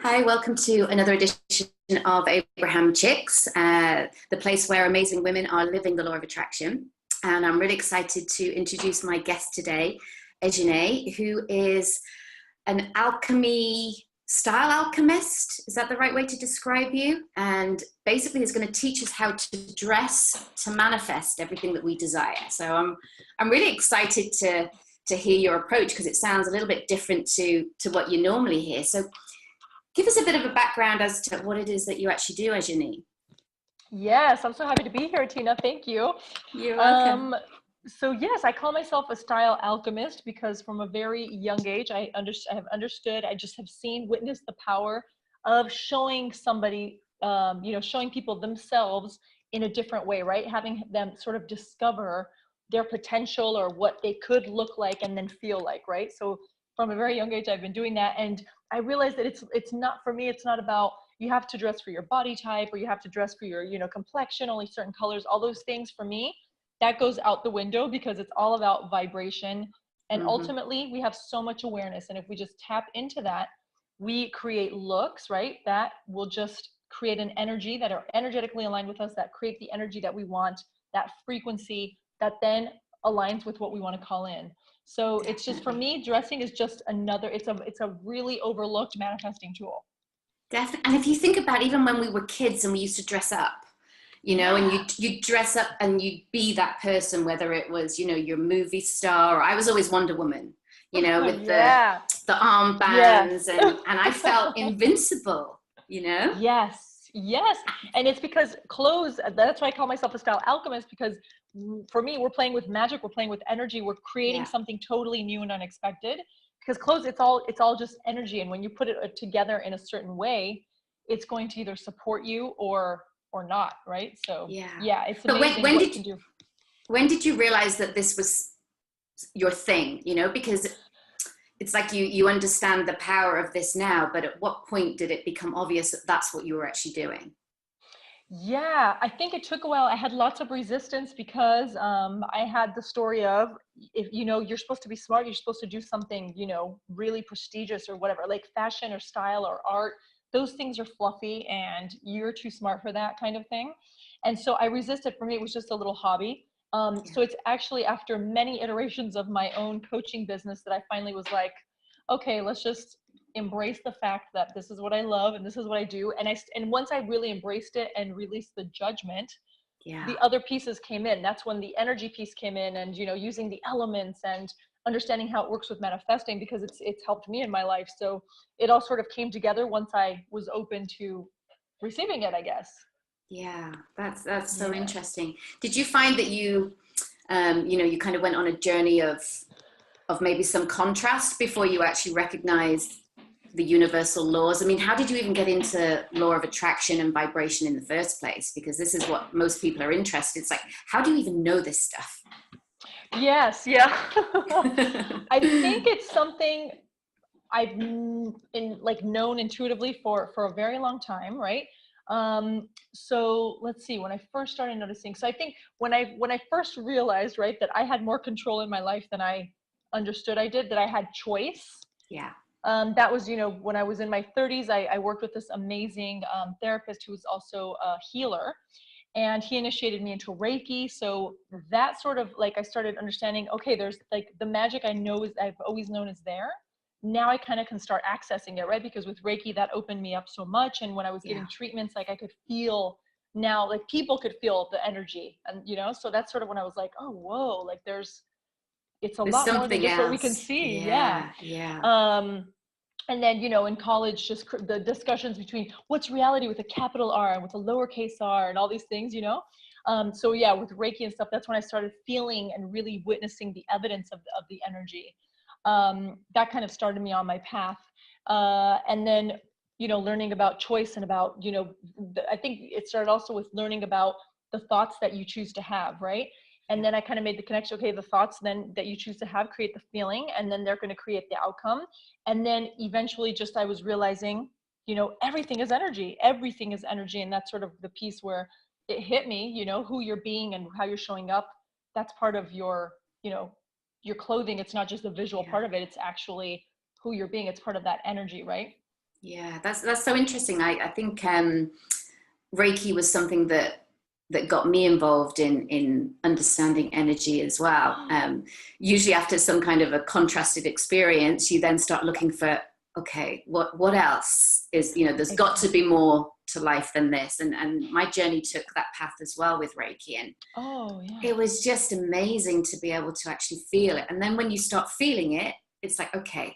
Hi, welcome to another edition of Abraham Chicks, the place where amazing women are living the law of attraction. And I'm really excited to introduce my guest today, Eyenie, who is an style alchemist. Is that the right way to describe you? And basically is going to teach us how to dress to manifest everything that we desire. So I'm really excited to hear your approach, because it sounds a little bit different to what you normally hear. So give us a bit of a background as to what it is that you actually do, Eyenie. Yes, I'm so happy to be here, Tina. Thank you. You're welcome. So yes, I call myself a style alchemist because from a very young age, I have understood, I just have witnessed the power of showing somebody, showing people themselves in a different way, right? Having them sort of discover their potential or what they could look like and then feel like, right? So from a very young age, I've been doing that. And I realized that it's not, for me, it's not about you have to dress for your body type or you have to dress for your, complexion, only certain colors, all those things. For me, that goes out the window because it's all about vibration. And ultimately we have so much awareness. And if we just tap into that, we create looks, right? That will just create an energy that are energetically aligned with us, that create the energy that we want, that frequency that then aligns with what we want to call in. So it's just, for me, dressing is just another, it's a really overlooked manifesting tool. Definitely. And if you think about even when we were kids and we used to dress up, and you'd dress up and you'd be that person, whether it was, your movie star, or I was always Wonder Woman, with the armbands, and I felt invincible, Yes. And it's because clothes, that's why I call myself a style alchemist, because for me, we're playing with magic, we're playing with energy, we're creating something totally new and unexpected. Because clothes, it's all just energy. And when you put it together in a certain way, it's going to either support you or not, right? So it's amazing what you can do. When did you realize that this was your thing? Because it's like you understand the power of this now, but at what point did it become obvious that that's what you were actually doing? Yeah, I think it took a while. I had lots of resistance because I had the story of, if you're supposed to be smart, you're supposed to do something, really prestigious or whatever, like fashion or style or art. Those things are fluffy and you're too smart for that kind of thing. And so I resisted. For me, it was just a little hobby. So it's actually after many iterations of my own coaching business that I finally was like, okay, let's just embrace the fact that this is what I love and this is what I do. And once I really embraced it and released the judgment, the other pieces came in. That's when the energy piece came in, and using the elements and understanding how it works with manifesting, because it's helped me in my life. So it all sort of came together once I was open to receiving it, I guess. Yeah, that's so interesting. Did you find that you kind of went on a journey of maybe some contrast before you actually recognized the universal laws? I mean, how did you even get into law of attraction and vibration in the first place? Because this is what most people are interested in. It's like, how do you even know this stuff? Yes, yeah. I think it's something I've known intuitively for a very long time, right? So let's see, when I first started noticing, so I think when I first realized, right, that I had more control in my life than I understood I did, that I had choice. That was, when I was in my 30s, I worked with this amazing therapist who was also a healer, and he initiated me into Reiki. So that sort of I started understanding, okay, there's the magic I've always known is there. Now I kind of can start accessing it, right? Because with Reiki, that opened me up so much. And when I was getting treatments, I could feel now, people could feel the energy, and so that's sort of when I was like, oh, whoa, it's a lot more than just what we can see. And then, in college, just the discussions between what's reality with a capital R and with a lowercase r and all these things, So with Reiki and stuff, that's when I started feeling and really witnessing the evidence of the energy. That kind of started me on my path. And then, learning about choice and about, I think it started also with learning about the thoughts that you choose to have, right? And then I kind of made the connection, okay, the thoughts then that you choose to have create the feeling, and then they're going to create the outcome. And then eventually just, I was realizing, everything is energy, everything is energy. And that's sort of the piece where it hit me, who you're being and how you're showing up. That's part of your, your clothing, it's not just the visual Yeah. part of it, it's actually who you're being. It's part of that energy, right? Yeah, that's so interesting. I think Reiki was something that got me involved in understanding energy as well. Usually after some kind of a contrasted experience, you then start looking for, okay, what else is, there's got to be more to life than this. And my journey took that path as well with Reiki. And it was just amazing to be able to actually feel it. And then when you start feeling it, it's like, okay,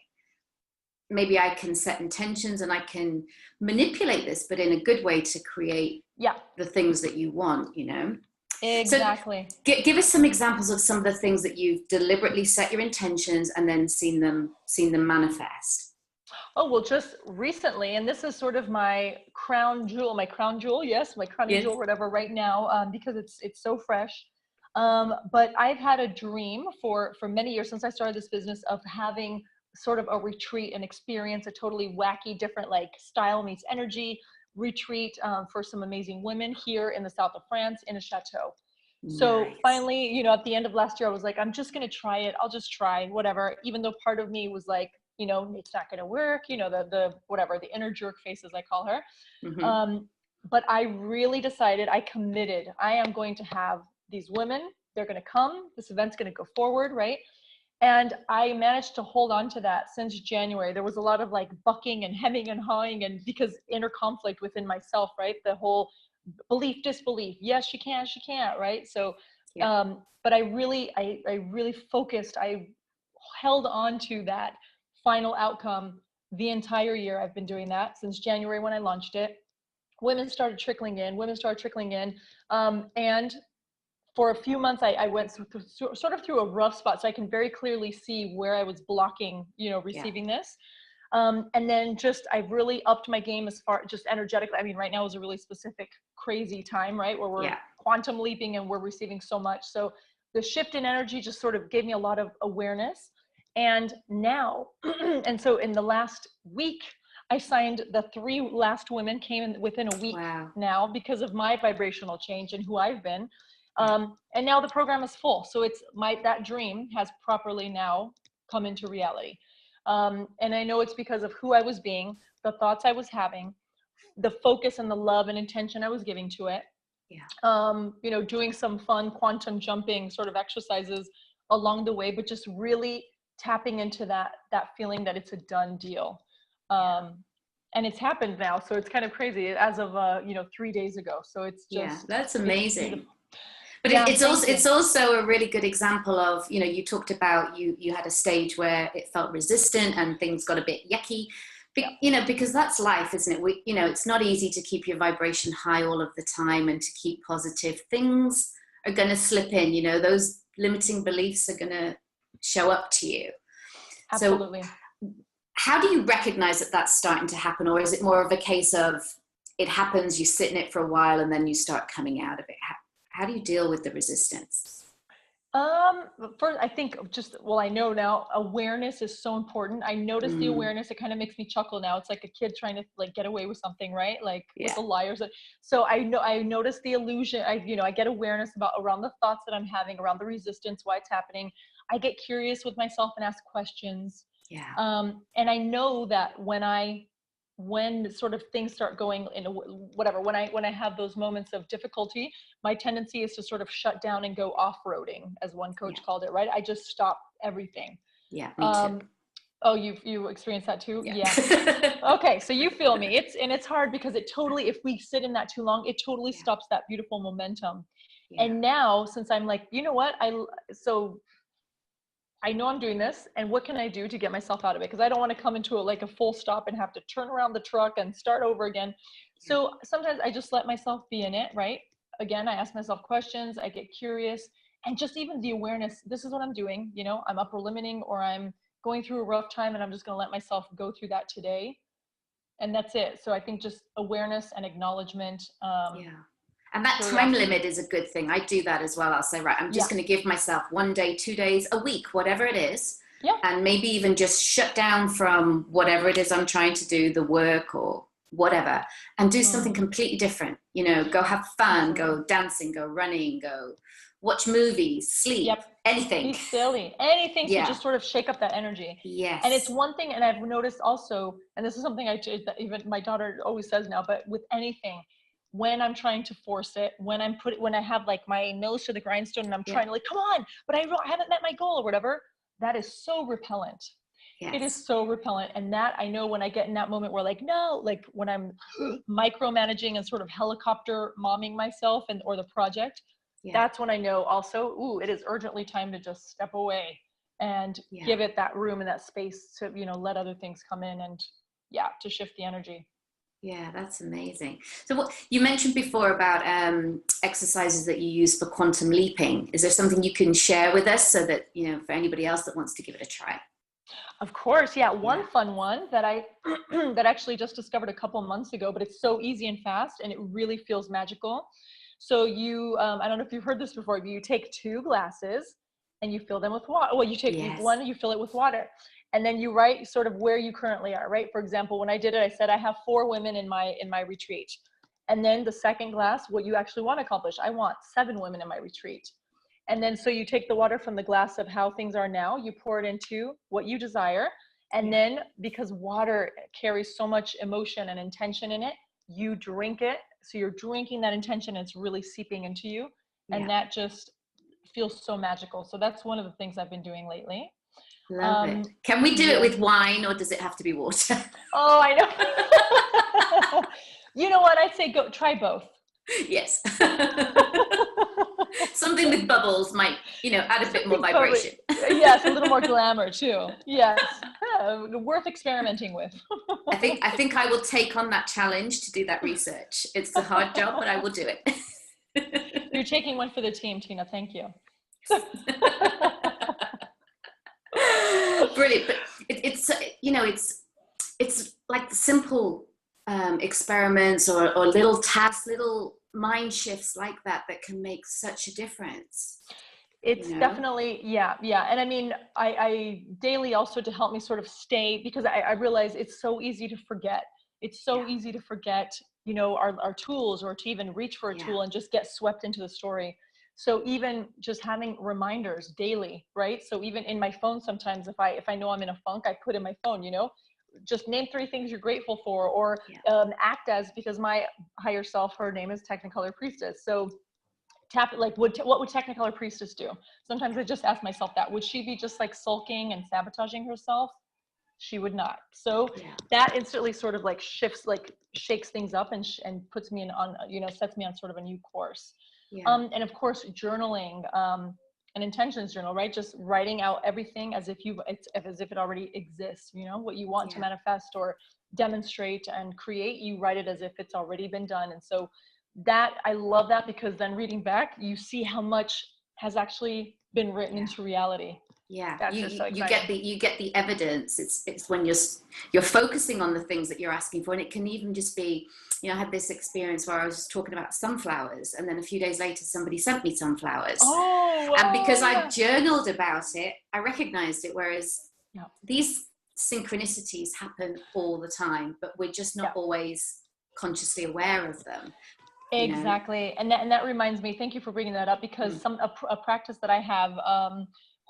maybe I can set intentions and I can manipulate this, but in a good way to create the things that you want, Exactly. So give us some examples of some of the things that you've deliberately set your intentions and then seen them manifest. Oh, well, just recently, and this is sort of my crown jewel, yes, my crowning jewel, whatever, right now, because it's so fresh. But I've had a dream for many years since I started this business of having sort of a retreat, an experience, a totally wacky, different, like style meets energy retreat for some amazing women here in the south of France in a chateau. So finally, at the end of last year, I was like, I'm just going to try it. I'll just try whatever, even though part of me was like, it's not going to work, the whatever, the inner jerk face, as I call her. But I really decided, I committed, I am going to have these women, they're going to come, this event's going to go forward, right? And I managed to hold on to that since January. There was a lot of like bucking and hemming and hawing, and because inner conflict within myself, right? The whole belief, disbelief. Yes, she can, she can't, right? So, but I really focused, I held on to that final outcome the entire year. I've been doing that since January when I launched it. Women started trickling in. And for a few months, I went sort of through a rough spot, so I can very clearly see where I was blocking, receiving this. And then I've really upped my game as far just energetically. I mean, right now is a really specific, crazy time, right? Where we're quantum leaping and we're receiving so much. So the shift in energy just sort of gave me a lot of awareness. And now, and so in the last week, I signed the 3 last women came in within a week now because of my vibrational change and who I've been. And now the program is full. So that dream has properly now come into reality. And I know it's because of who I was being, the thoughts I was having, the focus and the love and intention I was giving to it. Doing some fun quantum jumping sort of exercises along the way, but just really tapping into that feeling that it's a done deal. And it's happened now. So it's kind of crazy as of, 3 days ago. So it's just, that's amazing. But it's also a really good example of, you talked about you had a stage where it felt resistant and things got a bit yucky, because that's life, isn't it? It's not easy to keep your vibration high all of the time and to keep positive. Things are going to slip in, those limiting beliefs are going to show up to you. Absolutely. So how do you recognize that that's starting to happen? Or is it more of a case of it happens, you sit in it for a while and then you start coming out of it? How do you deal with the resistance? First, I think I know now awareness is so important. I notice the awareness. It kind of makes me chuckle now. It's like a kid trying to like get away with something, right? Like with the liars. So I notice the illusion. I get awareness around the thoughts that I'm having, around the resistance, why it's happening. I get curious with myself and ask questions. And I know that when sort of things start going in whatever, when I have those moments of difficulty, my tendency is to sort of shut down and go off-roading, as one coach called it, right? I just stop everything. Yeah, me too. Oh, you experienced that too? Yeah. Okay, so you feel me. It's hard because it totally, if we sit in that too long, it totally stops that beautiful momentum. And now, since I'm like, you know what, I know I'm doing this, and what can I do to get myself out of it? Because I don't want to come into a full stop and have to turn around the truck and start over again. So sometimes I just let myself be in it, right? Again, I ask myself questions, I get curious, and just even the awareness, this is what I'm doing, I'm upper limiting or I'm going through a rough time and I'm just going to let myself go through that today. And that's it. So I think just awareness and acknowledgement. And that time limit is a good thing. I do that as well. I'll say, right, I'm just going to give myself 1 day, 2 days, a week, whatever it is. And maybe even just shut down from whatever it is I'm trying to do, the work or whatever, and do something completely different. Go have fun, go dancing, go running, go watch movies, sleep, Anything. Be silly. Anything to Yeah. just sort of shake up that energy. Yes. And it's one thing, and I've noticed also, and this is something that even my daughter always says now, but with anything, when I'm trying to force it, when I have like my nose to the grindstone and I'm trying to like, come on, but I haven't met my goal or whatever, that is so repellent. Yes. It is so repellent. And that I know when I get in that moment where like, no, like when I'm micromanaging and sort of helicopter momming myself or the project, that's when I know also, ooh, it is urgently time to just step away and give it that room and that space to, let other things come in and to shift the energy. Yeah, that's amazing. So what you mentioned before about exercises that you use for quantum leaping, is there something you can share with us so that, for anybody else that wants to give it a try? Of course. Yeah. One fun one that I that actually just discovered a couple months ago, but it's so easy and fast and it really feels magical. So you, I don't know if you've heard this before, but you take 2 glasses and you fill them with water. Well, you take one, you fill it with water, and then you write sort of where you currently are, right? For example, when I did it, I said, I have 4 women in my retreat. And then the second glass, what you actually want to accomplish. I want 7 women in my retreat. And then, so you take the water from the glass of how things are now, you pour it into what you desire. And then because water carries so much emotion and intention in it, you drink it. So you're drinking that intention and it's really seeping into you. And that just feels so magical. So that's one of the things I've been doing lately. Love it. Can we do it with wine or does it have to be water? Oh, I know. You know what? I'd say go try both. Yes. Something with bubbles might, add a bit more vibration. Yes, a little more glamour too. Yes, worth experimenting with. I think I will take on that challenge to do that research. It's a hard job, but I will do it. You're taking one for the team, Tina. Thank you. Brilliant, but it's like the simple experiments or little tasks, little mind shifts like that can make such a difference. It's definitely, yeah. And I mean, I daily also to help me sort of stay, because I realize it's so easy to forget. It's so easy to forget, our tools, or to even reach for a tool and just get swept into the story. So even just having reminders daily, right? So even in my phone, sometimes if I know I'm in a funk, I put in my phone, just name 3 things you're grateful for, or act as, because my higher self, her name is Technicolor Priestess. So what would Technicolor Priestess do? Sometimes I just ask myself that. Would she be just like sulking and sabotaging herself? She would not. So that instantly sort of like shifts, like shakes things up and puts me sets me on sort of a new course. And of course, journaling, an intentions journal, right? Just writing out everything as if it already exists, what you want to manifest or demonstrate and create, you write it as if it's already been done. And so that, I love that, because then reading back, you see how much has actually been written into reality. Yeah, you get the evidence. It's when you're focusing on the things that you're asking for, and it can even just be, I had this experience where I was just talking about sunflowers, and then a few days later somebody sent me sunflowers. And because I journaled about it, I recognized it. Whereas these synchronicities happen all the time, but we're just not always consciously aware of them. Exactly, and that reminds me. Thank you for bringing that up, because a practice that I have.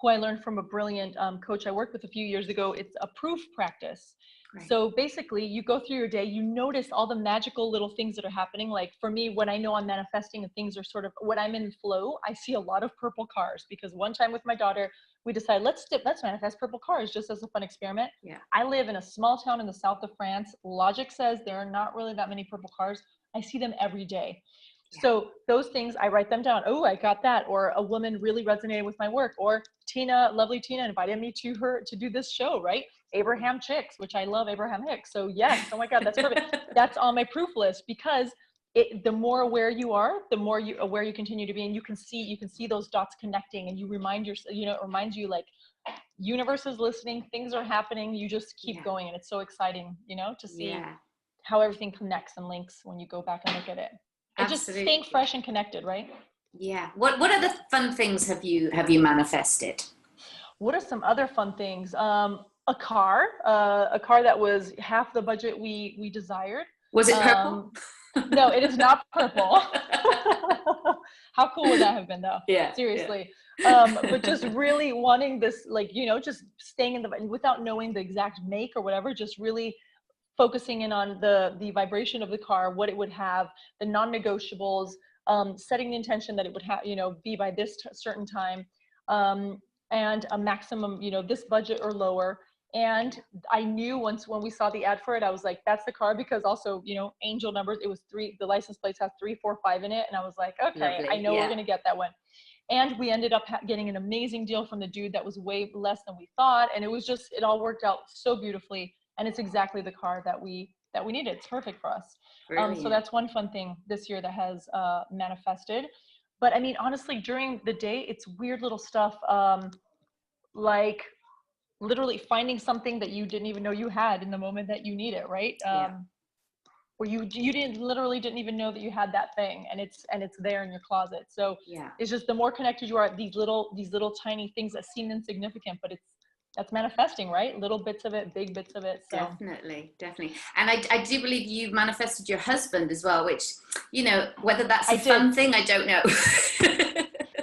Who I learned from a brilliant coach I worked with a few years ago. It's a proof practice. Right. So basically you go through your day, you notice all the magical little things that are happening. Like for me, when I know I'm manifesting and things are sort of, when I'm in flow, I see a lot of purple cars, because one time with my daughter, we decided, let's manifest purple cars just as a fun experiment. Yeah. I live in a small town in the south of France. Logic says there are not really that many purple cars. I see them every day. Yeah. So those things, I write them down. Oh, I got that. Or a woman really resonated with my work. Or lovely Tina invited me to do this show, right? Abraham Chicks, which I love Abraham Hicks. So yes, oh my God, that's perfect. That's on my proof list, because the more aware you are, the more aware you continue to be, and you can see those dots connecting, and you remind yourself, it reminds you like universe is listening, things are happening, you just keep going. And it's so exciting, to see how everything connects and links when you go back and look at it. It's just staying fresh and connected, right? Yeah. What other fun things have you manifested? What are some other fun things? A car that was half the budget we desired. Was it purple? No, it is not purple. How cool would that have been though? Yeah. Seriously. Yeah. But just really wanting this, like, you know, just staying in the, without knowing the exact make or whatever, just really focusing in on the vibration of the car, what it would have, the non-negotiables, setting the intention that it would have, you know, be by this certain time, and a maximum, you know, this budget or lower. And I knew once when we saw the ad for it, I was like, that's the car, because also, you know, angel numbers, it was 3, the license plates has 3, 4, 5 in it. And I was like, okay, Lovely. I know Yeah. we're going to get that one. And we ended up getting an amazing deal from the dude that was way less than we thought. And it was just, it all worked out so beautifully. And it's exactly the car that we needed. It's perfect for us. So that's one fun thing this year that has manifested. But I mean, honestly, during the day, it's weird little stuff, like literally finding something that you didn't even know you had in the moment that you need it, right? Or you didn't even know that you had that thing, and it's there in your closet. So yeah, it's just the more connected you are, these little tiny things that seem insignificant, but that's manifesting, right? Little bits of it, big bits of it. So definitely. And I do believe you manifested your husband as well, which, you know, whether that's a fun thing, I don't know.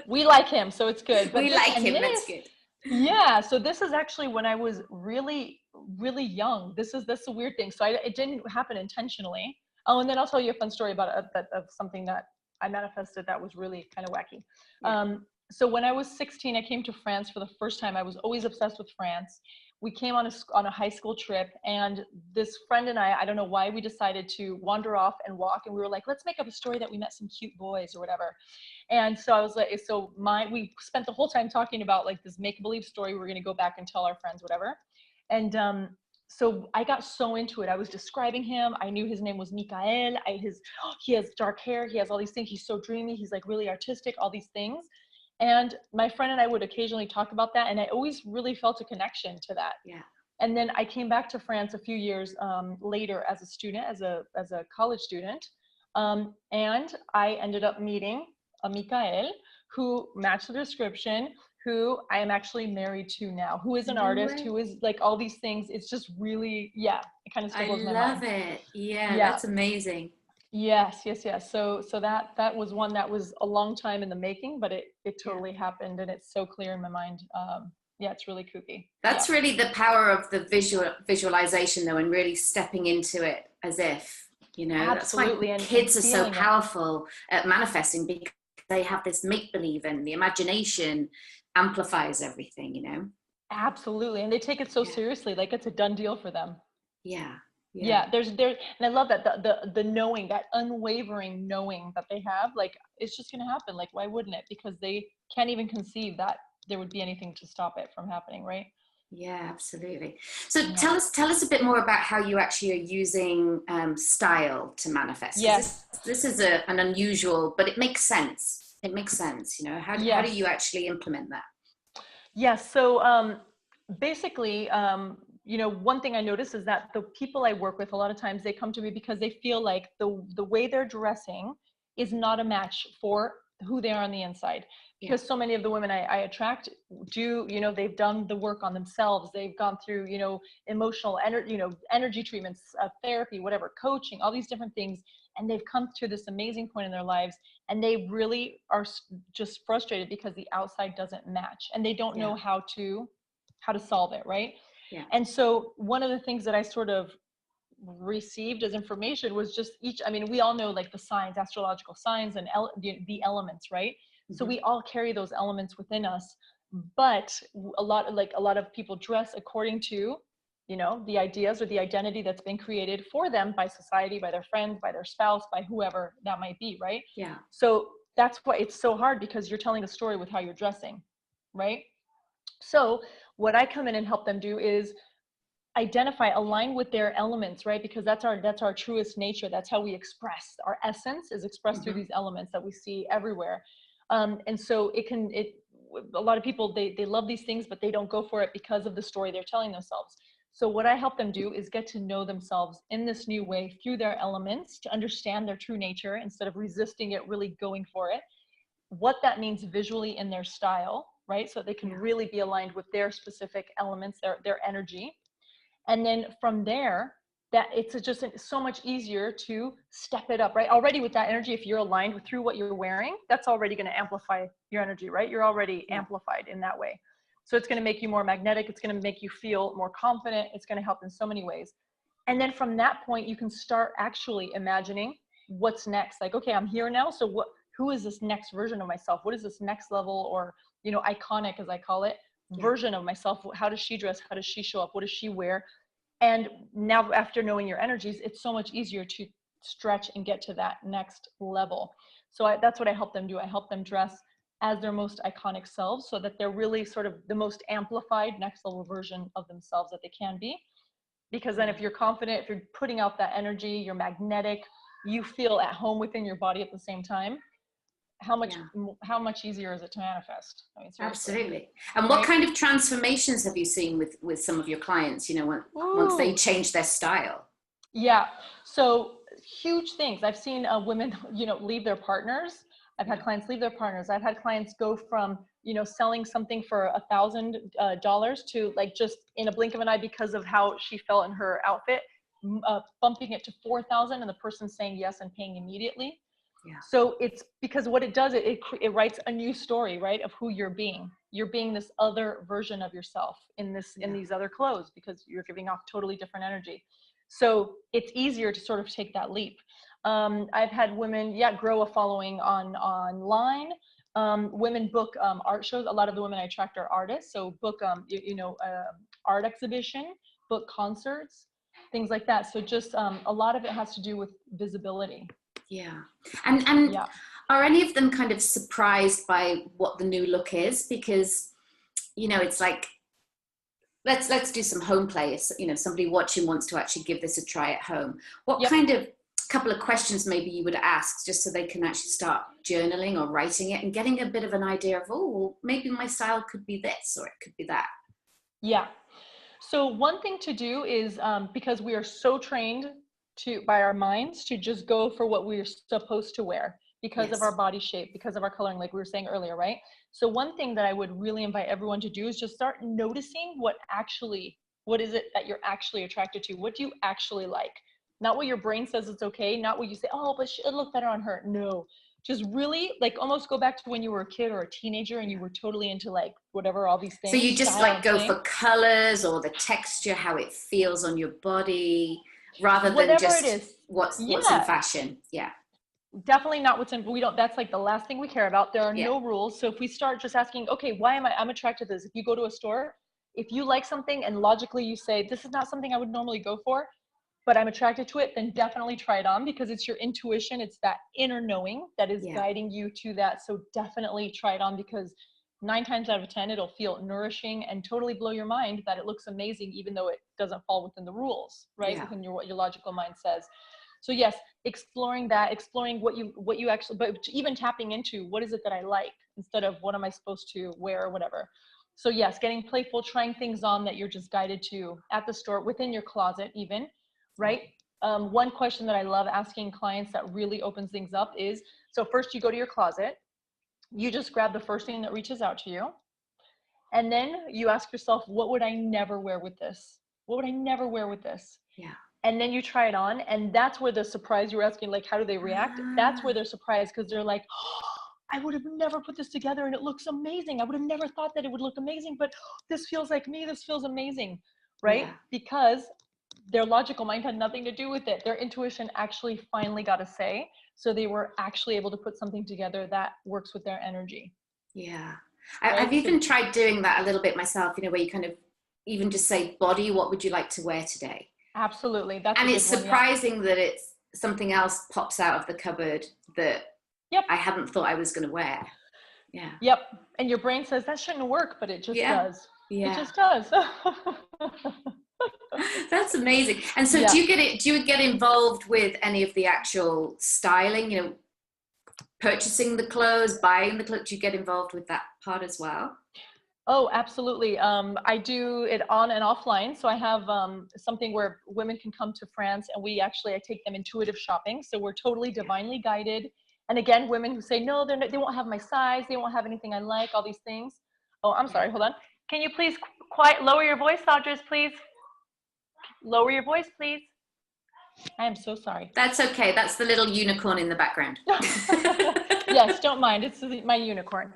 We like him, so it's good. But we like him, that's good. Yeah, so this is actually when I was really, really young. This is a weird thing. So it didn't happen intentionally. Oh, and then I'll tell you a fun story about of something that I manifested that was really kind of wacky. Yeah. So when I was 16, I came to France for the first time. I was always obsessed with France. We came on a high school trip, and this friend and I don't know why, we decided to wander off and walk, and we were like, let's make up a story that we met some cute boys or whatever. And so I was like, we spent the whole time talking about like this make-believe story. We're going to go back and tell our friends, whatever. And so I got so into it. I was describing him. I knew his name was Mikael. He has dark hair. He has all these things. He's so dreamy. He's like really artistic, all these things. And my friend and I would occasionally talk about that. And I always really felt a connection to that. Yeah. And then I came back to France a few years later as a student, as a college student. And I ended up meeting a Mikael who matched the description, who I am actually married to now, who is an artist, who is like all these things. It's just really, yeah, it kind of still blows my mind. I love it. Yeah, that's amazing. Yes. So that was one that was a long time in the making, but it totally happened, and it's so clear in my mind. Yeah, it's really kooky. That's really the power of the visualization though, and really stepping into it as if, you know. Absolutely. That's why kids are so powerful at manifesting, because they have this make-believe, and the imagination amplifies everything, you know. Absolutely. And they take it so seriously, like it's a done deal for them. Yeah, there's and I love that the knowing, that unwavering knowing that they have, like it's just gonna happen. Like why wouldn't it? Because they can't even conceive that there would be anything to stop it from happening, right? Yeah, absolutely. So tell us a bit more about how you actually are using style to manifest. Yes, this is an unusual, but it makes sense. It makes sense, you know. How do you actually implement that? Yes. So basically, you know, one thing I notice is that the people I work with, a lot of times they come to me because they feel like the way they're dressing is not a match for who they are on the inside. Because so many of the women I attract do, you know, they've done the work on themselves. They've gone through, you know, emotional energy treatments, therapy, whatever, coaching, all these different things. And they've come to this amazing point in their lives, and they really are just frustrated because the outside doesn't match, and they don't know how to solve it, right? Yeah. And so one of the things that I sort of received as information was just I mean, we all know like the signs, astrological signs, and the elements, right? Mm-hmm. So we all carry those elements within us, but a lot of people dress according to, you know, the ideas or the identity that's been created for them by society, by their friends, by their spouse, by whoever that might be, right? Yeah. So that's why it's so hard, because you're telling a story with how you're dressing, right? So what I come in and help them do is identify, align with their elements, right? Because that's our truest nature. That's how we express. Our essence is expressed through these elements that we see everywhere. And so a lot of people, they love these things, but they don't go for it because of the story they're telling themselves. So what I help them do is get to know themselves in this new way through their elements, to understand their true nature instead of resisting it, really going for it. What that means visually in their style, right? So they can really be aligned with their specific elements, their energy. And then from there, that it's just so much easier to step it up, right? Already with that energy, if you're aligned with through what you're wearing, that's already going to amplify your energy, right? You're already amplified in that way. So it's going to make you more magnetic. It's going to make you feel more confident. It's going to help in so many ways. And then from that point, you can start actually imagining what's next. Like, okay, I'm here now. So who is this next version of myself? What is this next level, or, you know, iconic, as I call it, version of myself? How does she dress? How does she show up? What does she wear? And now, after knowing your energies, it's so much easier to stretch and get to that next level. So that's what I help them do. I help them dress as their most iconic selves, so that they're really sort of the most amplified next level version of themselves that they can be. Because then if you're confident, if you're putting out that energy, you're magnetic, you feel at home within your body at the same time, how much easier is it to manifest? I mean, seriously. Absolutely. And what kind of transformations have you seen with some of your clients, you know, once they change their style? Yeah, so huge things. I've seen women, you know, leave their partners. I've had clients leave their partners. I've had clients go from, you know, selling something for $1,000 to, like, just in a blink of an eye, because of how she felt in her outfit, bumping it to 4,000, and the person saying yes and paying immediately. Yeah. So it's because what it does, it writes a new story, right, of who you're being. You're being this other version of yourself in these other clothes, because you're giving off totally different energy. So it's easier to sort of take that leap. I've had women, grow a following online. Women book art shows. A lot of the women I attract are artists. So book, art exhibition, book concerts, things like that. So just a lot of it has to do with visibility. Yeah. And are any of them kind of surprised by what the new look is? Because, you know, it's like, let's do some home play. If, you know, somebody watching wants to actually give this a try at home, what kind of couple of questions maybe you would ask, just so they can actually start journaling or writing it and getting a bit of an idea of, oh, well, maybe my style could be this or it could be that. Yeah. So one thing to do is, because we are so trained by our minds to just go for what we're supposed to wear because of our body shape, because of our coloring, like we were saying earlier, right? So one thing that I would really invite everyone to do is just start noticing what is it that you're actually attracted to? What do you actually like? Not what your brain says it's okay, not what you say, oh, but it'll look better on her. No, just really, like, almost go back to when you were a kid or a teenager and you were totally into, like, whatever, all these things. So you just like go for colors or the texture, how it feels on your body, rather than whatever just it is. what's in fashion. Yeah. Definitely not what's in, that's like the last thing we care about. There are no rules. So if we start just asking, okay, why am I'm attracted to this? If you go to a store, if you like something and logically you say, this is not something I would normally go for, but I'm attracted to it, then definitely try it on, because it's your intuition. It's that inner knowing that is guiding you to that. So definitely try it on, because 9 times out of 10, it'll feel nourishing and totally blow your mind that it looks amazing, even though it doesn't fall within the rules, right? Within what your logical mind says. So yes, exploring what you actually, but even tapping into what is it that I like, instead of what am I supposed to wear or whatever. So yes, getting playful, trying things on that you're just guided to at the store, within your closet even, right? One question that I love asking clients that really opens things up is, so first you go to your closet, you just grab the first thing that reaches out to you. And then you ask yourself, what would I never wear with this? What would I never wear with this? Yeah. And then you try it on. And that's where the surprise, you were asking, like, how do they react? That's where they're surprised, because they're like, oh, I would have never put this together and it looks amazing. I would have never thought that it would look amazing, but this feels like me. This feels amazing, right? Yeah. Because their logical mind had nothing to do with it. Their intuition actually finally got a say. So they were actually able to put something together that works with their energy. Yeah. Right? I've even tried doing that a little bit myself, you know, where you kind of even just say, body, what would you like to wear today? Absolutely. And it's surprising that it's something else pops out of the cupboard that I hadn't thought I was going to wear. Yeah. Yep. And your brain says that shouldn't work, but it just does. Yeah. It just does. That's amazing. And so do you get involved with any of the actual styling, you know, purchasing the clothes, buying the clothes? Do you get involved with that part as well? Oh, absolutely. I do it on and offline. So I have something where women can come to France, and I take them intuitive shopping. So we're totally divinely guided. And again, women who say, no, they won't have my size. They won't have anything I like, all these things. Oh, I'm sorry. Hold on. Can you please lower your voice, Audrey, please? Lower your voice, please. I am so sorry. That's okay. That's the little unicorn in the background. Yes, don't mind. It's my unicorn.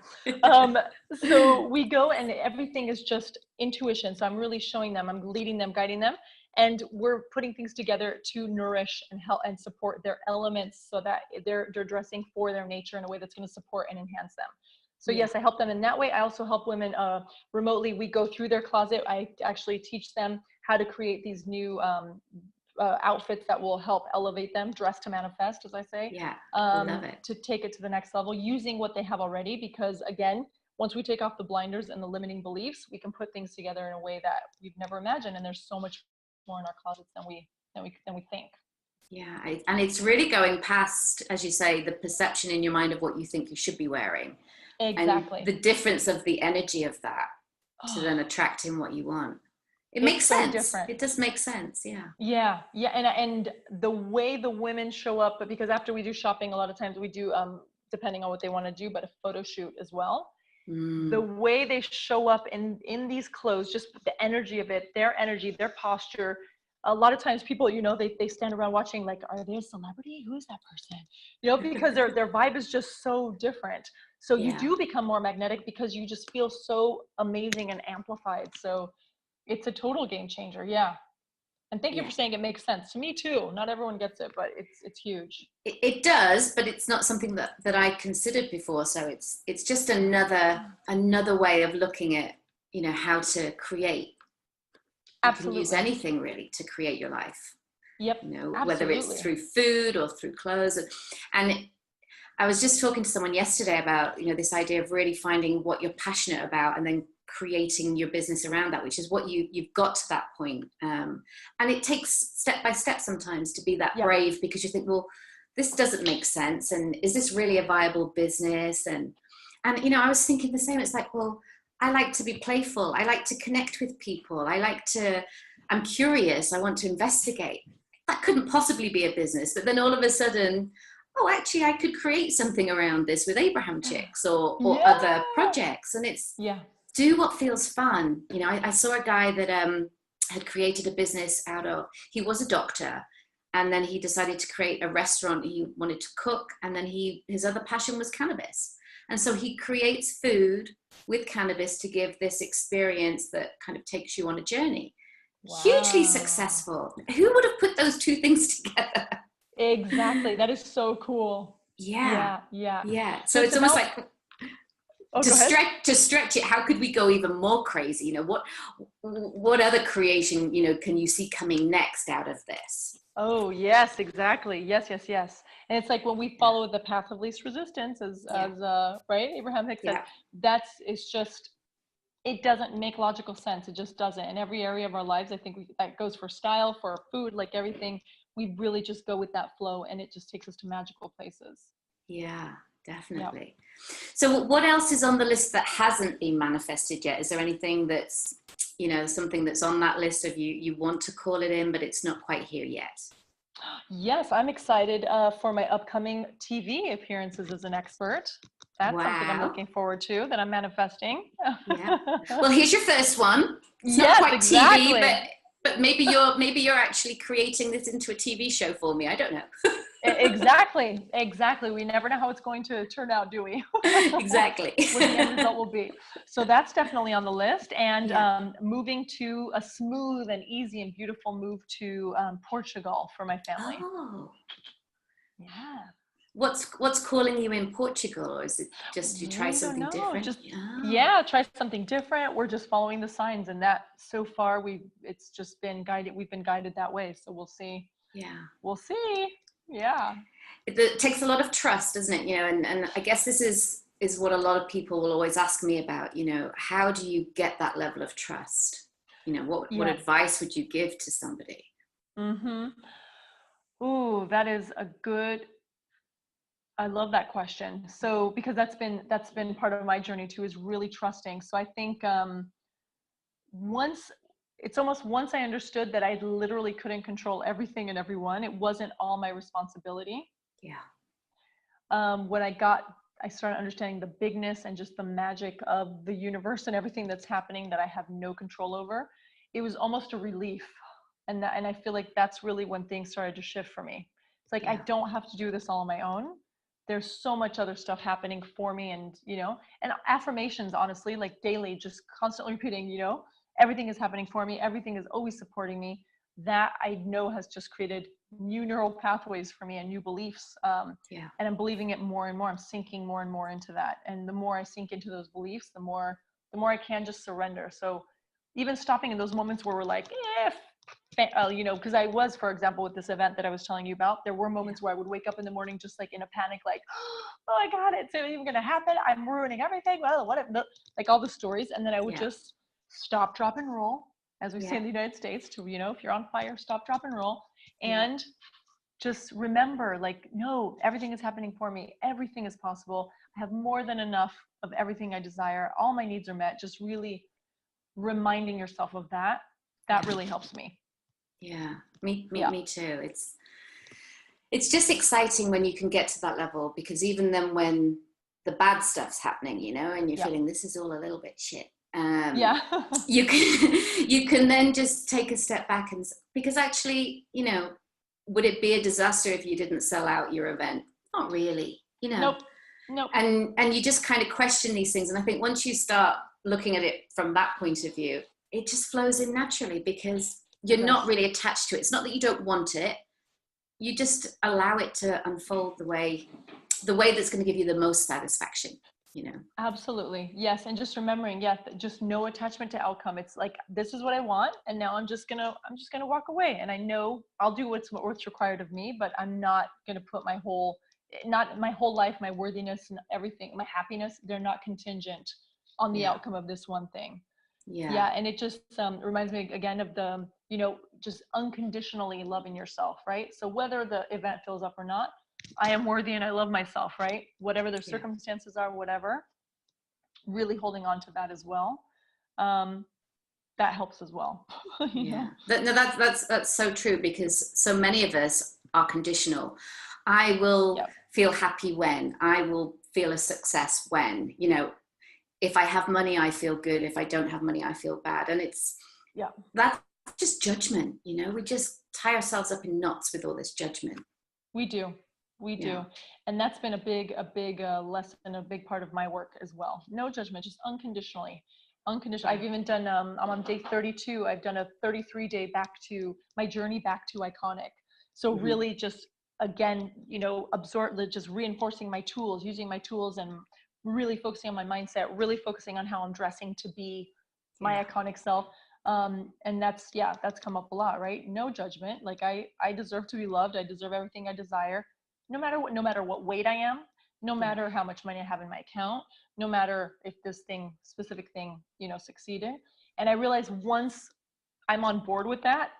So we go and everything is just intuition. So I'm really showing them, I'm leading them, guiding them, and we're putting things together to nourish and help and support their elements so that they're dressing for their nature in a way that's going to support and enhance them. So yes, I help them in that way. I also help women remotely. We go through their closet. I actually teach them how to create these new outfits that will help elevate them, dress to manifest, as I say. Yeah, I love it. To take it to the next level using what they have already, because again, once we take off the blinders and the limiting beliefs, we can put things together in a way that we've never imagined. And there's so much more in our closets than we think. Yeah, and it's really going past, as you say, the perception in your mind of what you think you should be wearing. Exactly. And the difference of the energy of that to then attracting what you want. It makes sense. Different. It does make sense. Yeah. Yeah. Yeah. And the way the women show up, but because after we do shopping, a lot of times we do, depending on what they want to do, but a photo shoot as well. The way they show up in these clothes, just the energy of it, their energy, their posture. A lot of times people, they stand around watching like, are they a celebrity? Who is that person? Because their vibe is just so different. So you do become more magnetic because you just feel so amazing and amplified. So it's a total game changer. Yeah. And thank you for saying it makes sense to me too. Not everyone gets it, but it's huge. It does, but it's not something that I considered before. So it's just another way of looking at, how to create. Absolutely. You can use anything really to create your life. Yep. Whether it's through food or through clothes. And I was just talking to someone yesterday about, this idea of really finding what you're passionate about and then creating your business around that, which is what you've got to that point. And it takes step by step sometimes to be that brave, because you think, well, this doesn't make sense. And is this really a viable business? And I was thinking the same. It's like, well, I like to be playful. I like to connect with people. I'm curious. I want to investigate. That couldn't possibly be a business. But then all of a sudden, oh, actually, I could create something around this with Abraham Chicks or other projects. And it's do what feels fun. I saw a guy that had created a business he was a doctor, and then he decided to create a restaurant. He wanted to cook, and then his other passion was cannabis. And so he creates food with cannabis to give this experience that kind of takes you on a journey. Wow. Hugely successful. Who would have put those two things together? Exactly. That is so cool. Yeah. So it's almost like to stretch it. How could we go even more crazy? What other creation, can you see coming next out of this? Oh, yes, exactly. Yes. And it's like when we follow the path of least resistance, as right, Abraham Hicks said, it doesn't make logical sense. It just doesn't. In every area of our lives, I think that goes for style, for food, like everything. We really just go with that flow, and it just takes us to magical places. Yeah, definitely. Yep. So what else is on the list that hasn't been manifested yet? Is there anything that's, something that's on that list of you want to call it in, but it's not quite here yet? Yes, I'm excited for my upcoming TV appearances as an expert. That's something I'm looking forward to, that I'm manifesting. Yeah. Well, here's your first one. It's not quite exactly. TV, but maybe you're actually creating this into a TV show for me. I don't know. Exactly. We never know how it's going to turn out, do we? Exactly. What the end result will be. So that's definitely on the list. And moving to a smooth and easy and beautiful move to Portugal for my family. Oh. Yeah. What's calling you in Portugal, or is it just you try something different? Try something different. We're just following the signs, and that so far it's just been guided. We've been guided that way. So we'll see. Yeah. We'll see. Yeah. It takes a lot of trust, doesn't it? And I guess this is what a lot of people will always ask me about, how do you get that level of trust? What advice would you give to somebody? Ooh, that is I love that question. So, because that's been part of my journey too, is really trusting. So I think once I understood that I literally couldn't control everything and everyone, it wasn't all my responsibility. Yeah. When I started understanding the bigness and just the magic of the universe and everything that's happening that I have no control over, it was almost a relief. And I feel like that's really when things started to shift for me. It's like, I don't have to do this all on my own. There's so much other stuff happening for me, and, and affirmations, honestly, like daily, just constantly repeating, everything is happening for me. Everything is always supporting me. That I know has just created new neural pathways for me and new beliefs. And I'm believing it more and more. I'm sinking more and more into that. And the more I sink into those beliefs, the more I can just surrender. So even stopping in those moments where we're like, because I was, for example, with this event that I was telling you about, there were moments where I would wake up in the morning just like in a panic, like, oh my God, it's even going to happen. I'm ruining everything. Well, what if, like all the stories. And then I would just stop, drop, and roll, as we say in the United States, to, if you're on fire, stop, drop, and roll. And just remember, like, no, everything is happening for me. Everything is possible. I have more than enough of everything I desire. All my needs are met. Just really reminding yourself of that really helps me. Yeah, me too. It's just exciting when you can get to that level, because even then when the bad stuff's happening, and you're feeling this is all a little bit shit. you can then just take a step back, and because actually, would it be a disaster if you didn't sell out your event? Not really, Nope. And you just kind of question these things. And I think once you start looking at it from that point of view, it just flows in naturally, because you're not really attached to it. It's not that you don't want it. You just allow it to unfold the way that's going to give you the most satisfaction, Absolutely. Yes. And just remembering, just no attachment to outcome. It's like, this is what I want. And now I'm just going to walk away. And I know I'll do what's required of me, but I'm not going to put my whole life, my worthiness and everything, my happiness, they're not contingent on the outcome of this one thing. Yeah. And it just reminds me again of the, just unconditionally loving yourself, right? So whether the event fills up or not, I am worthy and I love myself, right? Whatever the circumstances are, whatever, really holding on to that as well. That helps as well. No, that's so true, because so many of us are conditional. I will feel happy when, I will feel a success when, if I have money, I feel good. If I don't have money, I feel bad. And that's just judgment. We just tie ourselves up in knots with all this judgment. We do. And that's been a big lesson, a big part of my work as well. No judgment, just unconditionally. I've even done, I'm on day 32. I've done a 33-day my journey back to Iconic. So really just, again, just reinforcing my tools, using my tools, and really focusing on my mindset, really focusing on how I'm dressing to be my iconic self. And that's come up a lot, right? No judgment. Like I deserve to be loved. I deserve everything I desire, no matter what weight I am, no matter how much money I have in my account, no matter if this specific thing, succeeded. And I realized once I'm on board with that,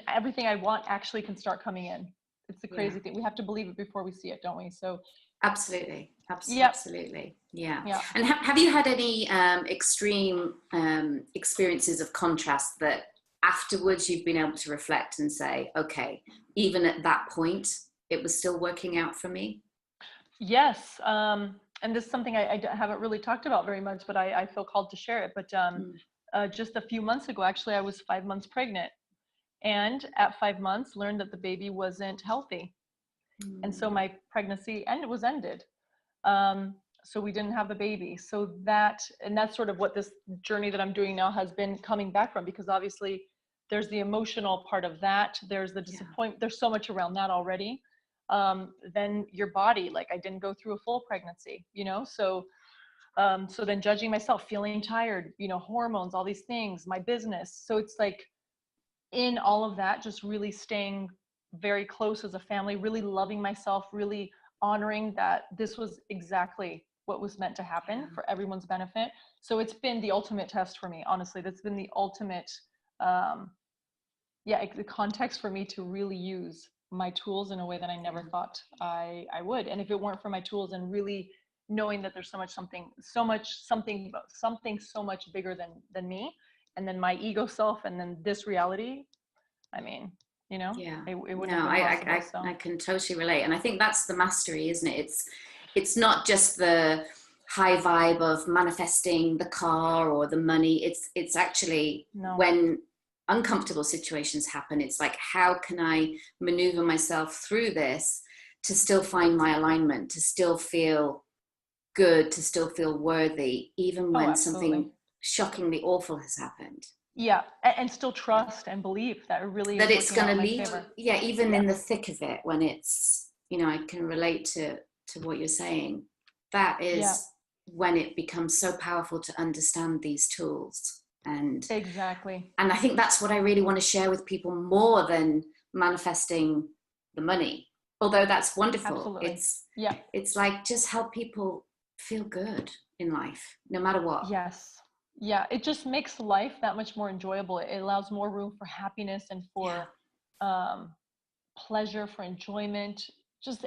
everything I want actually can start coming in. It's the crazy thing. We have to believe it before we see it, don't we? So absolutely. Yeah. And have you had any extreme experiences of contrast that afterwards you've been able to reflect and say, okay, even at that point it was still working out for me? Yes. And this is something I haven't really talked about very much, but I feel called to share it. But just a few months ago, actually, I was 5 months pregnant, and at 5 months learned that the baby wasn't healthy. And so my pregnancy was ended. So we didn't have the baby. So that's sort of what this journey that I'm doing now has been coming back from, because obviously there's the emotional part of that. There's the disappointment. There's so much around that already. Then your body, like I didn't go through a full pregnancy, so then judging myself, feeling tired, hormones, all these things, my business. So it's like in all of that, just really staying very close as a family, really loving myself, really honoring that this was exactly what was meant to happen for everyone's benefit. So it's been the ultimate test for me, honestly. That's been the ultimate, the context for me to really use my tools in a way that I never thought I would. And if it weren't for my tools and really knowing that there's something so much bigger than me, and then my ego self, and then this reality, I mean, it wouldn't have been possible. I can totally relate. And I think that's the mastery, isn't it? It's not just the high vibe of manifesting the car or the money. It's actually when uncomfortable situations happen, it's like, how can I maneuver myself through this to still find my alignment, to still feel good, to still feel worthy, even Oh, when absolutely. something shockingly awful has happened. Yeah, and still trust and believe that it really That is it's working out going in to my lead, favor. yeah, even Yeah. in the thick of it, when it's, you know, I can relate to what you're saying. That Yeah, is when it becomes so powerful to understand these tools. exactly. And I think that's what I really want to share with people, more than manifesting the money. Although that's wonderful. Absolutely. Yeah. It's like, just help people feel good in life, no matter what. Yes. Yeah. It just makes life that much more enjoyable. It allows more room for happiness and Yeah. for um, pleasure, for enjoyment. Just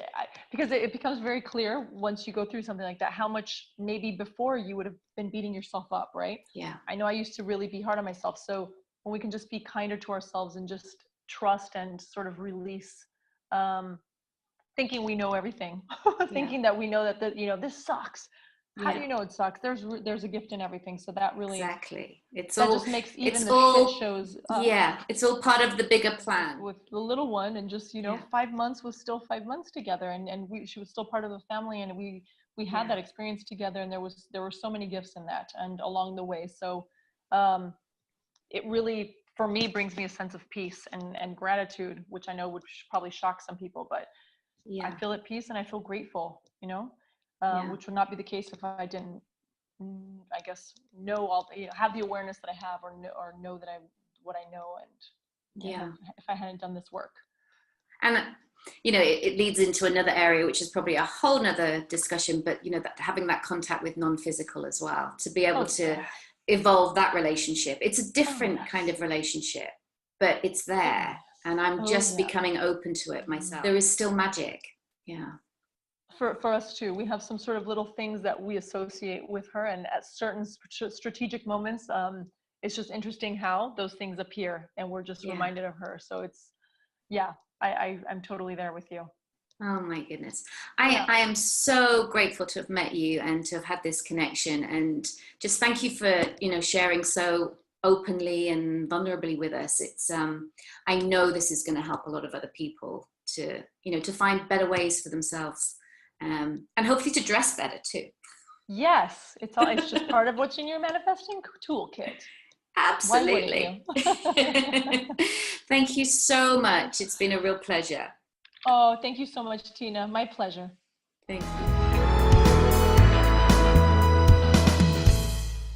because it becomes very clear once you go through something like that, how much maybe before you would have been beating yourself up, right? Yeah. I know I used to really be hard on myself. So when we can just be kinder to ourselves and just trust and sort of release, um, thinking we know everything, Yeah. thinking that we know that this sucks. How do Yeah. you know it sucks? There's a gift in everything. So that really, Exactly. that just makes even It's the shit all, shows yeah, it's all part of the bigger plan. with the little one. And just Yeah. 5 months was still 5 months together, and she was still part of the family, and we had Yeah. that experience together, and there were so many gifts in that and along the way. So um it really, for me, brings me a sense of peace and gratitude, which I know would probably shock some people, but I Yeah. feel at peace and I feel grateful, Yeah. which would not be the case if I didn't, I guess, know all the, have the awareness that I have, or know that I, what I know, and Yeah. if I hadn't done this work. And, you know, it leads into another area, which is probably a whole nother discussion, but, you know, that having that contact with non-physical as well, to be able Oh to yeah. evolve that relationship. It's a Oh different kind yes. of relationship, but it's Oh there. yes. And I'm Oh just yeah. becoming open to it myself. There is still magic. Yeah. For us too, we have some sort of little things that we associate with her, and at certain strategic moments, it's just interesting how those things appear, and we're just Yeah. reminded of her. So it's, yeah, I'm totally there with you. Oh my goodness. Yeah. I am so grateful to have met you and to have had this connection, and just thank you for, you know, sharing so openly and vulnerably with us. It's I know this is going to help a lot of other people to, you know, to find better ways for themselves, and hopefully to dress better too. Yes, it's just part of what's in your manifesting toolkit. Why wouldn't you? Absolutely. Thank you so much. It's been a real pleasure. Oh, thank you so much, Tina. My pleasure. Thank you.